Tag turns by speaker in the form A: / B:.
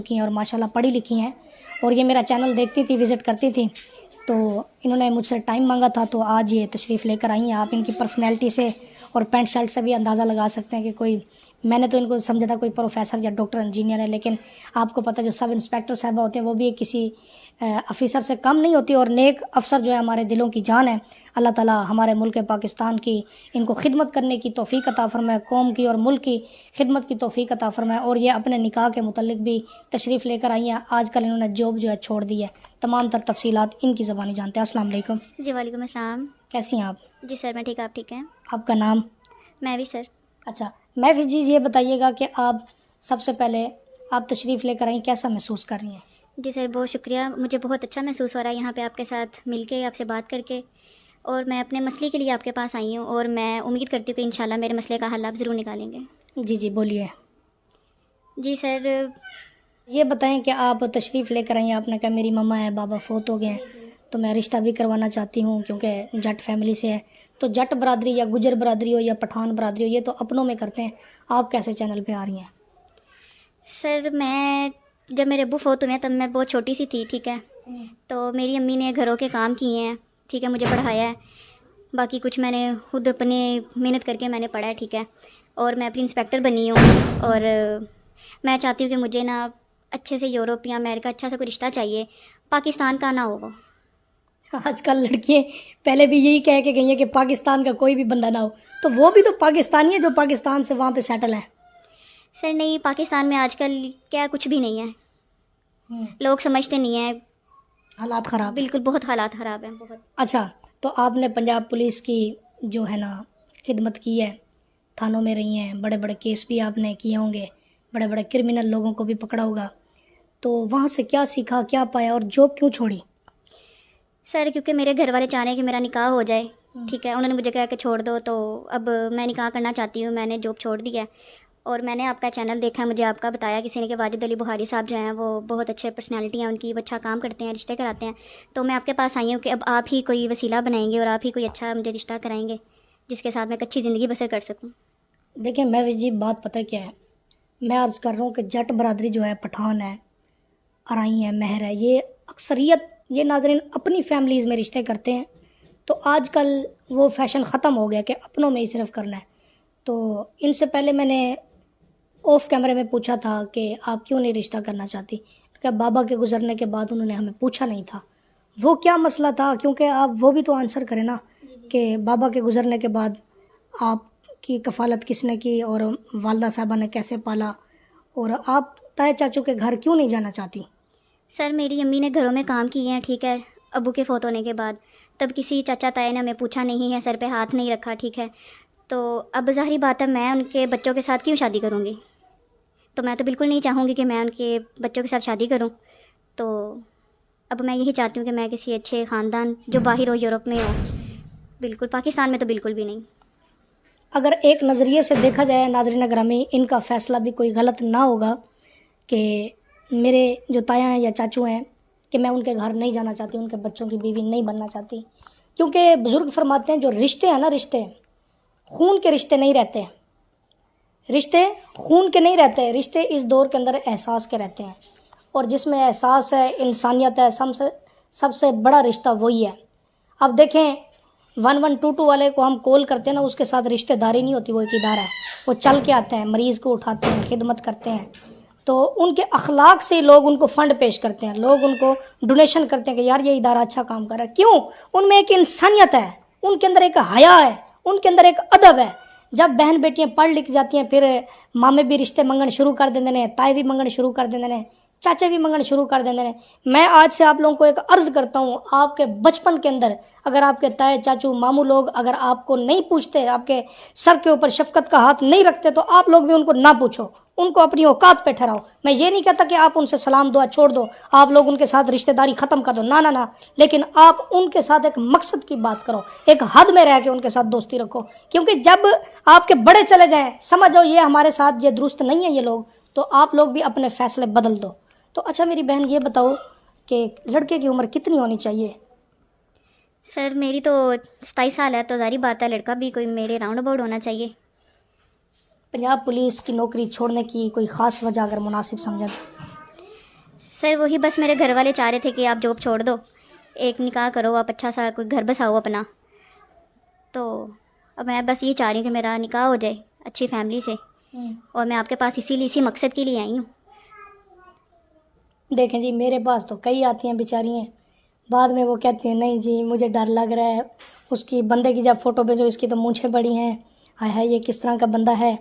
A: की हैं और माशाल्लाह पढ़ी लिखी हैं, और ये मेरा चैनल देखती थी, विज़िट करती थी, तो इन्होंने मुझसे टाइम मांगा था, तो आज ये तशरीफ़ लेकर आई हैं। आप इनकी पर्सनैलिटी से और पैंट शर्ट से भी अंदाज़ा लगा सकते हैं कि कोई, मैंने तो इनको समझा था कोई प्रोफेसर या डॉक्टर इंजीनियर है, लेकिन आपको पता जो सब इंस्पेक्टर साहबा होते हैं वो भी किसी अफीसर से कम नहीं होती, और नेक अफसर जो है हमारे दिलों की जान है। अल्लाह ताला हमारे मुल्क पाकिस्तान की इनको खिदमत करने की तौफीक अता फरमाए, कौम की और मुल्क की खिदमत की तौफीक अता फरमाए। और ये अपने निकाह के मुतल्लिक भी तशरीफ़ लेकर आई हैं। आजकल इन्होंने जॉब जो है छोड़ दी है। तमाम तर तफसीलात इनकी ज़बानी जानते हैं। अस्सलाम वालेकुम।
B: जी वालेकुम अस्सलाम।
A: कैसी हैं आप?
B: जी सर मैं ठीक, आप ठीक हैं?
A: आपका नाम?
B: मैं भी सर।
A: अच्छा, मैं फिर जी ये बताइएगा कि आप सबसे पहले आप तशरीफ़ लेकर आई, कैसा महसूस कर रही हैं?
B: जी सर बहुत शुक्रिया, मुझे बहुत अच्छा महसूस हो रहा है यहाँ पे आपके साथ मिलके, आपसे बात करके, और मैं अपने मसले के लिए आपके पास आई हूँ, और मैं उम्मीद करती हूँ कि इंशाल्लाह मेरे मसले का हल आप ज़रूर निकालेंगे।
A: जी जी बोलिए।
B: जी सर।
A: ये बताएं कि आप तशरीफ़ लेकर आई हैं, आपने कहा मेरी मम्मा है, बाबा फोत हो गए हैं, तो मैं रिश्ता भी करवाना चाहती हूँ क्योंकि जट फैमिली से है। तो जट बरादरी या गुजर बरादरी हो या पठान बरादरी हो, ये तो अपनों में करते हैं, आप कैसे चैनल पे आ रही हैं?
B: सर मैं जब मेरे अब्बू फोत हुए तब मैं बहुत छोटी सी थी, ठीक है, तो मेरी अम्मी ने घरों के काम किए हैं, ठीक है, मुझे पढ़ाया है, बाकी कुछ मैंने खुद अपने मेहनत करके मैंने पढ़ा है, ठीक है, और मैं अपनी इंस्पेक्टर बनी हूँ, और मैं चाहती हूँ कि मुझे ना अच्छे से यूरोप या अमेरिका अच्छा सा कोई रिश्ता चाहिए, पाकिस्तान का ना हो।
A: आजकल लड़कियाँ पहले भी यही कह के गई हैं कि पाकिस्तान का कोई भी बंदा ना हो, तो वो भी तो पाकिस्तानी है जो पाकिस्तान से वहाँ पे सेटल है।
B: सर नहीं, पाकिस्तान में आजकल क्या कुछ भी नहीं है, लोग समझते नहीं हैं,
A: हालात ख़राब।
B: बिल्कुल बहुत हालात ख़राब हैं, बहुत।
A: अच्छा, तो आपने पंजाब पुलिस की जो है ना खिदमत की है, थानों में रही हैं, बड़े बड़े केस भी आपने किए होंगे, बड़े बड़े क्रिमिनल लोगों को भी पकड़ा होगा, तो वहाँ से क्या सीखा, क्या पाया, और जॉब क्यों छोड़ी?
B: सर क्योंकि मेरे घर वाले चाह रहे हैं कि मेरा निकाह हो जाए, ठीक है, उन्होंने मुझे कहा कि छोड़ दो, तो अब मैं निकाह करना चाहती हूँ, मैंने जॉब छोड़ दी है, और मैंने आपका चैनल देखा है, मुझे आपका बताया किसी ने कि वाजिद अली बुहारी साहब जो हैं वो बहुत अच्छे पर्सनालिटी हैं उनकी, वो अच्छा काम करते हैं, रिश्ते कराते हैं, तो मैं आपके पास आई हूँ कि अब आप ही कोई वसीला बनाएंगे और आप ही कोई अच्छा मुझे रिश्ता कराएंगे जिसके साथ मैं एक अच्छी ज़िंदगी बसर कर सकूँ।
A: देखिए मैं जी बात पता क्या है, मैं अर्ज़ कर रहा हूँ कि जट बरादरी जो है, पठान है, अराई है, महर है, ये अक्सरियत ये नाज़रीन अपनी फैमिलीज़ में रिश्ते करते हैं। तो आजकल वो फ़ैशन ख़त्म हो गया कि अपनों में ही सिर्फ करना है। तो इनसे पहले मैंने ऑफ कैमरे में पूछा था कि आप क्यों नहीं रिश्ता करना चाहती, क्या बाबा के गुज़रने के बाद उन्होंने हमें पूछा नहीं था, वो क्या मसला था? क्योंकि आप वो भी तो आंसर करें ना कि बाबा के गुज़रने के बाद आपकी कफ़ालत किसने की और वालदा साहबा ने कैसे पाला, और आप ताए चाचू के घर क्यों नहीं जाना चाहती?
B: सर मेरी अम्मी ने घरों में काम किए हैं, ठीक है, अब्बू के फोत होने के बाद, तब किसी चाचा ताए ने हमें पूछा नहीं है, सर पे हाथ नहीं रखा, ठीक है, तो अब ज़ाहिर बात है मैं उनके बच्चों के साथ क्यों शादी करूँगी, तो मैं तो बिल्कुल नहीं चाहूँगी कि मैं उनके बच्चों के साथ शादी करूँ। तो अब मैं यही चाहती हूँ कि मैं किसी अच्छे ख़ानदान जो बाहर हो, यूरोप में हो, बिल्कुल, पाकिस्तान में तो बिल्कुल भी नहीं।
A: अगर एक नज़रिए से देखा जाए नाज़रीन ग्रामी, इनका फ़ैसला भी कोई गलत ना होगा कि मेरे जो ताया हैं या चाचू हैं कि मैं उनके घर नहीं जाना चाहती, उनके बच्चों की बीवी नहीं बनना चाहती, क्योंकि बुज़ुर्ग फरमाते हैं जो रिश्ते हैं ना, रिश्ते खून के रिश्ते नहीं रहते, रिश्ते खून के नहीं रहते, रिश्ते इस दौर के अंदर एहसास के रहते हैं, और जिसमें एहसास है, इंसानियत है, सबसे बड़ा रिश्ता वही है। अब देखें 1122 वाले को हम कॉल करते हैं ना, उसके साथ रिश्तेदारी नहीं होती, वो एक इदारा है, वो चल के आते हैं, मरीज़ को उठाते हैं, खिदमत करते हैं, तो उनके अखलाक से लोग उनको फ़ंड पेश करते हैं, लोग उनको डोनेशन करते हैं कि यार ये इदारा अच्छा काम कर रहा है। क्यों? उनमें एक इंसानियत है, उनके अंदर एक हया है, उनके अंदर एक अदब है। जब बहन बेटियां पढ़ लिख जाती हैं, फिर मामे भी रिश्ते मंगन शुरू कर देंगे ने, ताए भी मंगन शुरू कर देंगे ने, चाचे भी मंगन शुरू कर देंगे ने। मैं आज से आप लोगों को एक अर्ज़ करता हूँ, आपके बचपन के अंदर अगर आपके ताए चाचू मामू लोग अगर आपको नहीं पूछते, आपके सर के ऊपर शफकत का हाथ नहीं रखते, तो आप लोग भी उनको ना पूछो, उनको अपनी औकात पे ठहराओ। मैं ये नहीं कहता कि आप उनसे सलाम दुआ छोड़ दो, आप लोग उनके साथ रिश्तेदारी ख़त्म कर दो, ना ना ना, लेकिन आप उनके साथ एक मकसद की बात करो, एक हद में रह के उनके साथ दोस्ती रखो, क्योंकि जब आपके बड़े चले जाएं, समझ जाओ ये हमारे साथ ये दुरुस्त नहीं है ये लोग, तो आप लोग भी अपने फ़ैसले बदल दो। तो अच्छा मेरी बहन ये बताओ कि लड़के की उम्र कितनी होनी चाहिए?
B: सर मेरी तो 27 साल है, तो ज़ाहिर बात है लड़का भी कोई मेरे राउंड अबाउट होना चाहिए।
A: पंजाब पुलिस की नौकरी छोड़ने की कोई ख़ास वजह अगर मुनासिब समझें?
B: سر وہی بس میرے گھر والے چاہ رہے تھے کہ آپ جاب چھوڑ دو, ایک نکاح کرو, آپ اچھا سا کوئی گھر بساؤ اپنا. تو اب میں بس یہ چاہ رہی ہوں کہ میرا نکاح ہو جائے اچھی فیملی سے, اور میں آپ کے پاس اسی مقصد کے لیے آئی ہوں.
A: دیکھیں جی, میرے پاس تو کئی آتی ہیں بیچاری ہیں, بعد میں وہ کہتی ہیں نہیں جی مجھے ڈر لگ رہا ہے, اس کی بندے کی جب فوٹو بھیجو اس کی تو مونچھیں بڑی ہیں, ہائے ہائے یہ کس طرح کا بندہ ہے.